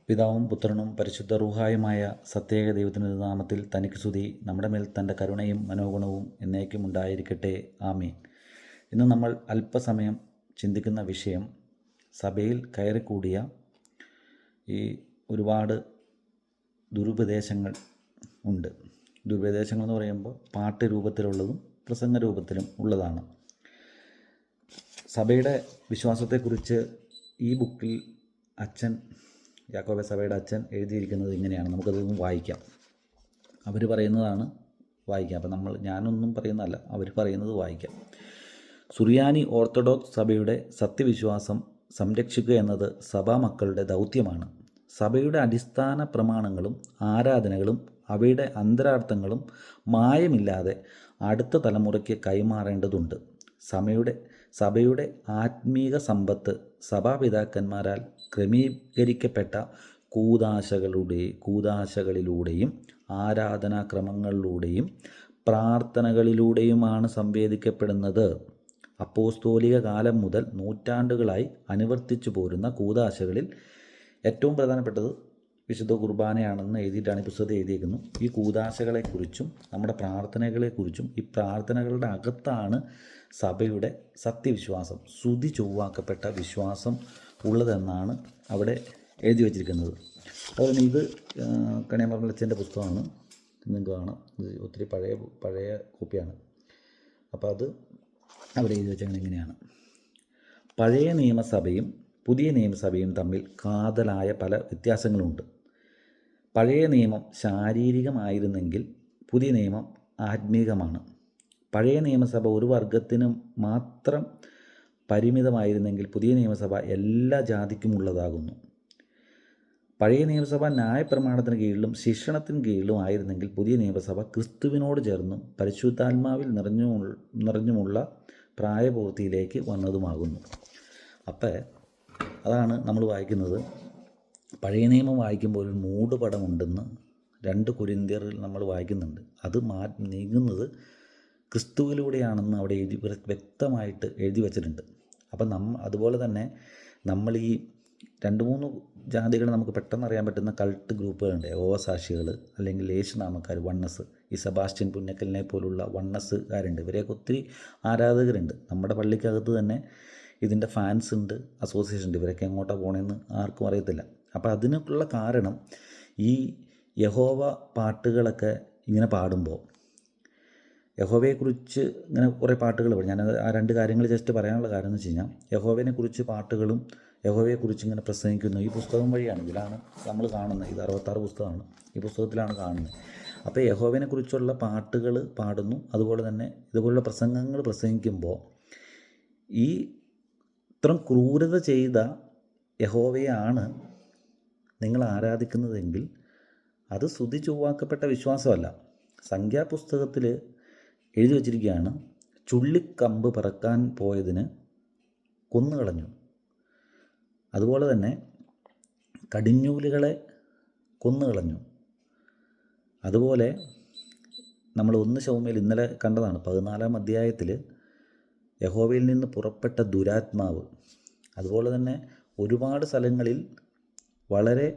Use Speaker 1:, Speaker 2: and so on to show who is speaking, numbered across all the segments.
Speaker 1: പിതാവും പുത്രനും പരിശുദ്ധ റൂഹായുമായ സത്യേക ദൈവത്തിൻ്റെ നാമത്തിൽ തനിക്ക് സ്തുതി. നമ്മുടെ മേൽ തൻ്റെ കരുണയും മനോഗുണവും എന്നേക്കും ഉണ്ടായിരിക്കട്ടെ. ആമീൻ. ഇന്ന് നമ്മൾ അല്പസമയം ചിന്തിക്കുന്ന വിഷയം സഭയിൽ കയറിക്കൂടിയ ഈ ഒരുപാട് ദുരുപദേശങ്ങൾ ഉണ്ട്. ദുരുപദേശങ്ങൾ എന്ന് പറയുമ്പോൾ പാട്ട് രൂപത്തിലുള്ളതും പ്രസംഗ രൂപത്തിലും ഉള്ളതാണ്. സഭയുടെ വിശ്വാസത്തെക്കുറിച്ച് ഈ ബുക്കിൽ അച്ഛൻ യാക്കോബ സഭയുടെ അച്ഛൻ എഴുതിയിരിക്കുന്നത് ഇങ്ങനെയാണ്. നമുക്കതൊന്നും വായിക്കാം. അവർ പറയുന്നതാണ് വായിക്കാം. അപ്പം ഞാനൊന്നും പറയുന്നതല്ല, അവർ പറയുന്നത് വായിക്കാം. സുറിയാനി ഓർത്തഡോക്സ് സഭയുടെ സത്യവിശ്വാസം സംരക്ഷിക്കുക എന്നത് സഭാമക്കളുടെ ദൗത്യമാണ്. സഭയുടെ അടിസ്ഥാന പ്രമാണങ്ങളും ആരാധനകളും അവയുടെ അന്തരാർത്ഥങ്ങളും മായമില്ലാതെ അടുത്ത തലമുറയ്ക്ക് കൈമാറേണ്ടതുണ്ട്. സഭയുടെ ആത്മീക സമ്പത്ത് സഭാപിതാക്കന്മാരാൽ ക്രമീകരിക്കപ്പെട്ട കൂദാശകളിലൂടെയും ആരാധനാക്രമങ്ങളിലൂടെയും പ്രാർത്ഥനകളിലൂടെയുമാണ് സംവേദിക്കപ്പെടുന്നത്. അപ്പോസ്തോലിക കാലം മുതൽ നൂറ്റാണ്ടുകളായി അനുവർത്തിച്ചു പോരുന്ന കൂദാശകളിൽ ഏറ്റവും പ്രധാനപ്പെട്ടത് വിശുദ്ധ കുർബാനയാണെന്ന് എഴുതിയിട്ടാണ് ഈ പുസ്തകത്തിൽ എഴുതിയിരിക്കുന്നത്. ഈ കൂദാശകളെക്കുറിച്ചും നമ്മുടെ പ്രാർത്ഥനകളെക്കുറിച്ചും ഈ പ്രാർത്ഥനകളുടെ അകത്താണ് സഭയുടെ സത്യവിശ്വാസം, ശ്രുതി ചൊവ്വാക്കപ്പെട്ട വിശ്വാസം ഉള്ളതെന്നാണ് അവിടെ എഴുതി വച്ചിരിക്കുന്നത്. അതുപോലെ ഇത് കണിയാമറമ്പലച്ചൻ്റെ പുസ്തകമാണ്, നിങ്ങൾക്ക് കാണാം. ഇത് ഒത്തിരി പഴയ കോപ്പിയാണ്. അപ്പോൾ അത് അവിടെ എഴുതി വെച്ചാൽ എങ്ങനെയാണ്: പഴയ നിയമസഭയും പുതിയ നിയമസഭയും തമ്മിൽ കാതലായ പല വ്യത്യാസങ്ങളുണ്ട്. പഴയ നിയമം ശാരീരികമായിരുന്നെങ്കിൽ പുതിയ നിയമം ആത്മീകമാണ്. പഴയ നിയമസഭ ഒരു വർഗത്തിന് മാത്രം പരിമിതമായിരുന്നെങ്കിൽ പുതിയ നിയമസഭ എല്ലാ ജാതിക്കുമുള്ളതാകുന്നു. പഴയ നിയമസഭ ന്യായപ്രമാണത്തിന് കീഴിലും ശിക്ഷണത്തിന് കീഴിലും ആയിരുന്നെങ്കിൽ പുതിയ നിയമസഭ ക്രിസ്തുവിനോട് ചേർന്നും പരിശുദ്ധാത്മാവിൽ നിറഞ്ഞുമുള്ള പ്രായപൂർത്തിയിലേക്ക് വന്നതുമാകുന്നു. അപ്പോൾ അതാണ് നമ്മൾ വായിക്കുന്നത്. പഴയ നിയമം വായിക്കുമ്പോൾ ഒരു മൂടുപടമുണ്ടെന്ന് 2 കൊരിന്ത്യരിൽ നമ്മൾ വായിക്കുന്നുണ്ട്. അത് നീങ്ങുന്നത് ക്രിസ്തുവിലൂടെയാണെന്ന് അവിടെ വ്യക്തമായിട്ട് എഴുതി വച്ചിട്ടുണ്ട്. അപ്പം അതുപോലെ തന്നെ നമ്മൾ ഈ 2-3 ജാതികൾ നമുക്ക് പെട്ടെന്ന് അറിയാൻ പറ്റുന്ന കൾട്ട് ഗ്രൂപ്പുകളുണ്ട്. യഹോവസാക്ഷികൾ, അല്ലെങ്കിൽ യേശുനാമക്കാർ, വണ്ണസ്. ഈ സെബാസ്റ്റ്യൻ പുന്നക്കലിനെ പോലുള്ള വണ്ണസ്സുകാരുണ്ട്. ഇവരെയൊക്കെ ഒത്തിരി ആരാധകരുണ്ട്. നമ്മുടെ പള്ളിക്കകത്ത് തന്നെ ഇതിൻ്റെ ഫാൻസ് ഉണ്ട്, അസോസിയേഷൻ ഉണ്ട്. ഇവരൊക്കെ എങ്ങോട്ടാണ് പോകണമെന്ന് ആർക്കും അറിയത്തില്ല. അപ്പോൾ അതിനൊക്കെയുള്ള കാരണം ഈ യഹോവ പാട്ടുകളൊക്കെ ഇങ്ങനെ പാടുമ്പോൾ, യഹോവയെക്കുറിച്ച് ഇങ്ങനെ കുറേ പാട്ടുകൾ പാടും. ഞാൻ ആ 2 കാര്യങ്ങൾ ജസ്റ്റ് പറയാനുള്ള കാരണം എന്ന് വെച്ച് കഴിഞ്ഞാൽ, യഹോവയെക്കുറിച്ച് പാട്ടുകളും യഹോവയെക്കുറിച്ച് ഇങ്ങനെ പ്രസംഗിക്കുന്നു. ഈ പുസ്തകം വഴിയാണ്, ഇതിലാണ് നമ്മൾ കാണുന്നത്. ഇത് 66 പുസ്തകമാണ്, ഈ പുസ്തകത്തിലാണ് കാണുന്നത്. അപ്പോൾ യഹോവയെക്കുറിച്ചുള്ള പാട്ടുകൾ പാടുന്നു. അതുപോലെ തന്നെ ഇതുപോലുള്ള പ്രസംഗങ്ങൾ പ്രസംഗിക്കുമ്പോൾ ഈ ഇത്രയും ക്രൂരത ചെയ്ത യഹോവയാണ് നിങ്ങൾ ആരാധിക്കുന്നതെങ്കിൽ അത് സ്തുതി ചൊവ്വാക്കപ്പെട്ട വിശ്വാസമല്ല. സംഖ്യാപുസ്തകത്തിൽ എഴുതി വച്ചിരിക്കുകയാണ്: ചുള്ളിക്കമ്പ് പറക്കാൻ പോയതിന് കൊന്നുകളഞ്ഞു. അതുപോലെ തന്നെ കടിഞ്ഞൂലുകളെ കൊന്നുകളഞ്ഞു. അതുപോലെ നമ്മൾ 1 ശമൂവേൽ ഇന്നലെ കണ്ടതാണ്, 14-ാം അധ്യായത്തിൽ യഹോവയിൽ നിന്ന് പുറപ്പെട്ട ദുരാത്മാവ്. അതുപോലെ തന്നെ ഒരുപാട് സ്ഥലങ്ങളിൽ വളരെ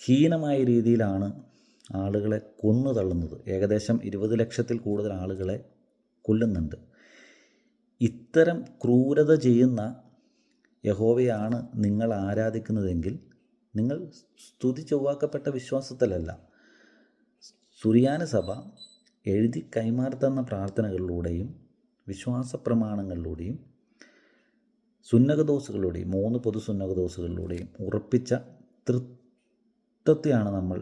Speaker 1: ഹീനമായ രീതിയിലാണ് ആളുകളെ കൊന്നു തള്ളുന്നത്. ഏകദേശം 20 ലക്ഷത്തിൽ കൂടുതൽ ആളുകളെ കൊല്ലുന്നുണ്ട്. ഇത്തരം ക്രൂരത ചെയ്യുന്ന യഹോവയാണ് നിങ്ങൾ ആരാധിക്കുന്നതെങ്കിൽ നിങ്ങൾ സ്തുതി ചൊവ്വാക്കപ്പെട്ട വിശ്വാസത്തിലല്ല. സുറിയാനി സഭ എഴുതി കൈമാറുന്ന പ്രാർത്ഥനകളിലൂടെയും വിശ്വാസ പ്രമാണങ്ങളിലൂടെയും സുന്നകദോസുകളിലൂടെയും 3 പൊതു സുന്നകദോസുകളിലൂടെയും ഉറപ്പിച്ച തൃത്വത്തെയാണ് നമ്മൾ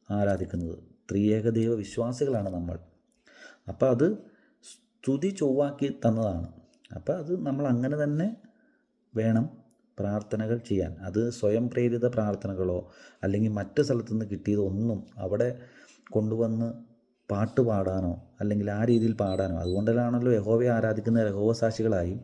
Speaker 1: ആരാധിക്കുന്നത്. ത്രിയേകദൈവ വിശ്വാസികളാണ് നമ്മൾ. അപ്പോൾ അത് സ്തുതി ചൊവ്വാക്കി തന്നതാണ്. അപ്പോൾ അത് നമ്മൾ അങ്ങനെ തന്നെ വേണം പ്രാർത്ഥനകൾ ചെയ്യാൻ. അത് സ്വയം പ്രേരിത പ്രാർത്ഥനകളോ അല്ലെങ്കിൽ മറ്റ് സ്ഥലത്തുനിന്ന് കിട്ടിയതൊന്നും അവിടെ കൊണ്ടുവന്ന് പാട്ട് പാടാനോ അല്ലെങ്കിൽ ആ രീതിയിൽ പാടാനോ, അതുകൊണ്ടിലാണല്ലോ യഹോവയെ ആരാധിക്കുന്ന യഹോവസാക്ഷികളായും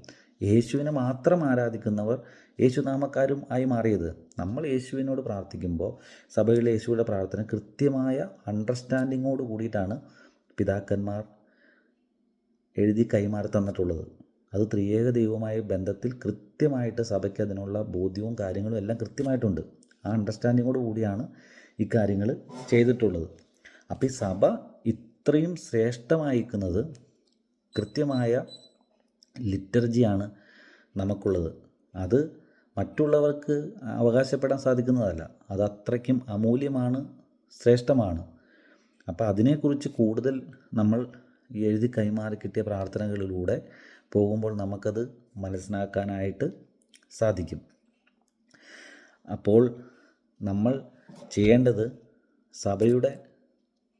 Speaker 1: യേശുവിനെ മാത്രം ആരാധിക്കുന്നവർ യേശുനാമക്കാരും ആയി മാറിയത്. നമ്മൾ യേശുവിനോട് പ്രാർത്ഥിക്കുമ്പോൾ സഭയിലെ യേശുവിൻ്റെ പ്രാർത്ഥന കൃത്യമായ അണ്ടർസ്റ്റാൻഡിങ്ങോട് കൂടിയിട്ടാണ് പിതാക്കന്മാർ എഴുതി കൈമാറി തന്നിട്ടുള്ളത്. അത് ത്രിയേക ദൈവവുമായ ബന്ധത്തിൽ കൃത്യമായിട്ട് സഭയ്ക്ക് അതിനുള്ള ബോധ്യവും കാര്യങ്ങളും എല്ലാം കൃത്യമായിട്ടുണ്ട്. ആ അണ്ടർസ്റ്റാൻഡിങ്ങോട് കൂടിയാണ് ഈ കാര്യങ്ങൾ ചെയ്തിട്ടുള്ളത്. അപ്പോൾ ഈ സഭ ഇത്രയും ശ്രേഷ്ഠമായിരിക്കുന്നത് കൃത്യമായ ലിറ്റർജിയാണ് നമുക്കുള്ളത്. അത് മറ്റുള്ളവർക്ക് അവകാശപ്പെടാൻ സാധിക്കുന്നതല്ല. അത് അത്രയ്ക്കും അമൂല്യമാണ്, ശ്രേഷ്ഠമാണ്. അപ്പോൾ അതിനെക്കുറിച്ച് കൂടുതൽ നമ്മൾ എഴുതി കൈമാറി കിട്ടിയ പ്രാർത്ഥനകളിലൂടെ പോകുമ്പോൾ നമുക്കത് മനസ്സിലാക്കാനായിട്ട് സാധിക്കും. അപ്പോൾ നമ്മൾ ചെയ്യേണ്ടത് സഭയുടെ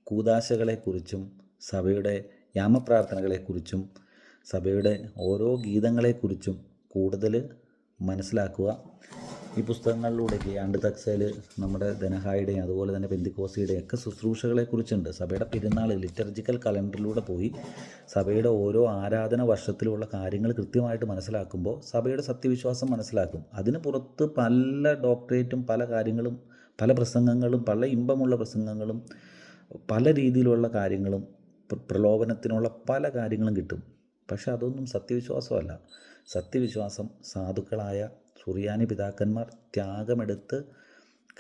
Speaker 1: കൂദാശകളെക്കുറിച്ചും സഭയുടെ യാമപ്രാർത്ഥനകളെക്കുറിച്ചും സഭയുടെ ഓരോ ഗീതങ്ങളെക്കുറിച്ചും കൂടുതൽ മനസ്സിലാക്കുക. ഈ പുസ്തകങ്ങളിലൂടെയൊക്കെ ആണ്ട് തക്സയിൽ നമ്മുടെ ധനഹായുടെയും അതുപോലെ തന്നെ പെന്തിക്കോസിയുടെയും ഒക്കെ ശുശ്രൂഷകളെക്കുറിച്ചുണ്ട്. സഭയുടെ പെരുന്നാൾ ലിറ്റർജിക്കൽ കലണ്ടറിലൂടെ പോയി സഭയുടെ ഓരോ ആരാധന വർഷത്തിലുള്ള കാര്യങ്ങൾ കൃത്യമായിട്ട് മനസ്സിലാക്കുമ്പോൾ സഭയുടെ സത്യവിശ്വാസം മനസ്സിലാക്കും. അതിന് പുറത്ത് പല ഡോക്ടറേറ്റും പല കാര്യങ്ങളും പല പ്രസംഗങ്ങളും പല ഇമ്പമുള്ള പ്രസംഗങ്ങളും പല രീതിയിലുള്ള കാര്യങ്ങളും പ്രലോഭനത്തിനുള്ള പല കാര്യങ്ങളും കിട്ടും. പക്ഷെ അതൊന്നും സത്യവിശ്വാസമല്ല. സത്യവിശ്വാസം സാധുക്കളായ സുറിയാനി പിതാക്കന്മാർ ത്യാഗമെടുത്ത്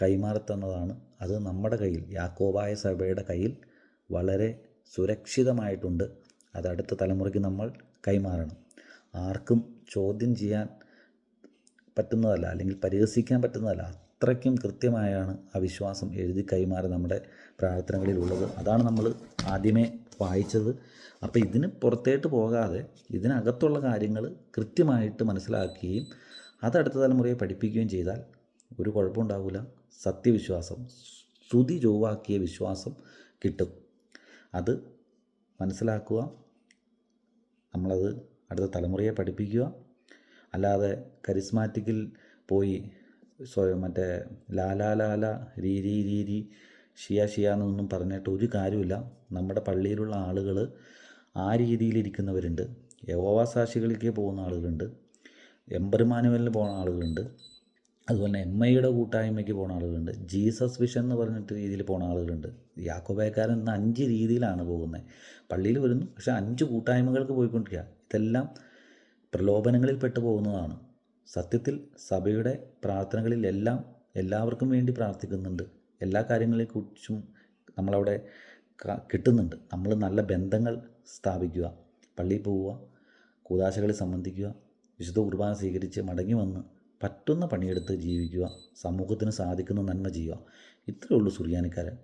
Speaker 1: കൈമാറത്തന്നതാണ്. അത് നമ്മുടെ കയ്യിൽ, യാക്കോബായ സഭയുടെ കയ്യിൽ വളരെ സുരക്ഷിതമായിട്ടുണ്ട്. അത് അടുത്ത തലമുറയ്ക്ക് നമ്മൾ കൈമാറണം. ആർക്കും ചോദ്യം ചെയ്യാൻ പറ്റുന്നതല്ല, അല്ലെങ്കിൽ പരിഹസിക്കാൻ പറ്റുന്നതല്ല. അത്രയ്ക്കും കൃത്യമായാണ് ആ വിശ്വാസം എഴുതി കൈമാറി നമ്മുടെ പ്രാർത്ഥനകളിലുള്ളത്. അതാണ് നമ്മൾ ആദ്യമേ വായിച്ചത്. അപ്പോൾ ഇതിന് പുറത്തേട്ട് പോകാതെ ഇതിനകത്തുള്ള കാര്യങ്ങൾ കൃത്യമായിട്ട് മനസ്സിലാക്കുകയും അത് അടുത്ത തലമുറയെ പഠിപ്പിക്കുകയും ചെയ്താൽ ഒരു കുഴപ്പമുണ്ടാവില്ല. സത്യവിശ്വാസം, ശ്രുതി ചൊവ്വാക്കിയ വിശ്വാസം കിട്ടും. അത് മനസ്സിലാക്കുക, നമ്മളത് അടുത്ത തലമുറയെ പഠിപ്പിക്കുക. അല്ലാതെ കരിസ്മാറ്റിക്കിൽ പോയി മറ്റേ ലാലാലാല രീരി ഷിയ എന്നൊന്നും പറഞ്ഞിട്ട് ഒരു കാര്യമില്ല. നമ്മുടെ പള്ളിയിലുള്ള ആളുകൾ ആ രീതിയിലിരിക്കുന്നവരുണ്ട്. യഹോവ സാക്ഷികളിലേക്ക് പോകുന്ന ആളുകളുണ്ട്, എംബർമാനുവലിന് പോകുന്ന ആളുകളുണ്ട്, അതുപോലെ MIയുടെ കൂട്ടായ്മയ്ക്ക് പോകുന്ന ആളുകളുണ്ട്, ജീസസ് വിഷൻ എന്ന് പറഞ്ഞിട്ട് രീതിയിൽ പോകുന്ന ആളുകളുണ്ട്. യാക്കോബായക്കാരൻ ഇന്ന് 5 രീതിയിലാണ് പോകുന്നത്. പള്ളിയിൽ വരുന്നു, പക്ഷേ 5 കൂട്ടായ്മകൾക്ക് പോയിക്കൊണ്ടിരിക്കുക. ഇതെല്ലാം പ്രലോഭനങ്ങളിൽ പെട്ടു പോകുന്നതാണ്. സത്യത്തിൽ സഭയുടെ പ്രാർത്ഥനകളിൽ എല്ലാവർക്കും വേണ്ടി പ്രാർത്ഥിക്കുന്നുണ്ട്. എല്ലാ കാര്യങ്ങളെക്കുറിച്ചും നമ്മളവിടെ കിട്ടുന്നുണ്ട്. നമ്മൾ നല്ല ബന്ധങ്ങൾ സ്ഥാപിക്കുക, പള്ളിയിൽ പോവുക, കൂദാശകളിൽ സംബന്ധിക്കുക, വിശുദ്ധ കുർബാന സ്വീകരിച്ച് മടങ്ങി വന്ന് പറ്റുന്ന പണിയെടുത്ത് ജീവിക്കുക, സമൂഹത്തിന് സാധിക്കുന്ന നന്മ ചെയ്യുക. ഇത്രയേ ഉള്ളൂ സുറിയാനിക്കാരൻ.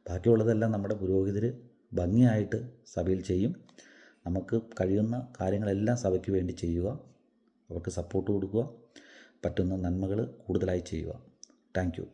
Speaker 1: ബാക്കിയുള്ളതെല്ലാം നമ്മുടെ പുരോഹിതർ ഭംഗിയായിട്ട് സഭയിൽ ചെയ്യും. നമുക്ക് കഴിയുന്ന കാര്യങ്ങളെല്ലാം സഭയ്ക്ക് വേണ്ടി ചെയ്യുക, അവർക്ക് സപ്പോർട്ട് കൊടുക്കുക, പറ്റുന്ന നന്മകൾ കൂടുതലായി ചെയ്യുക. Thank you.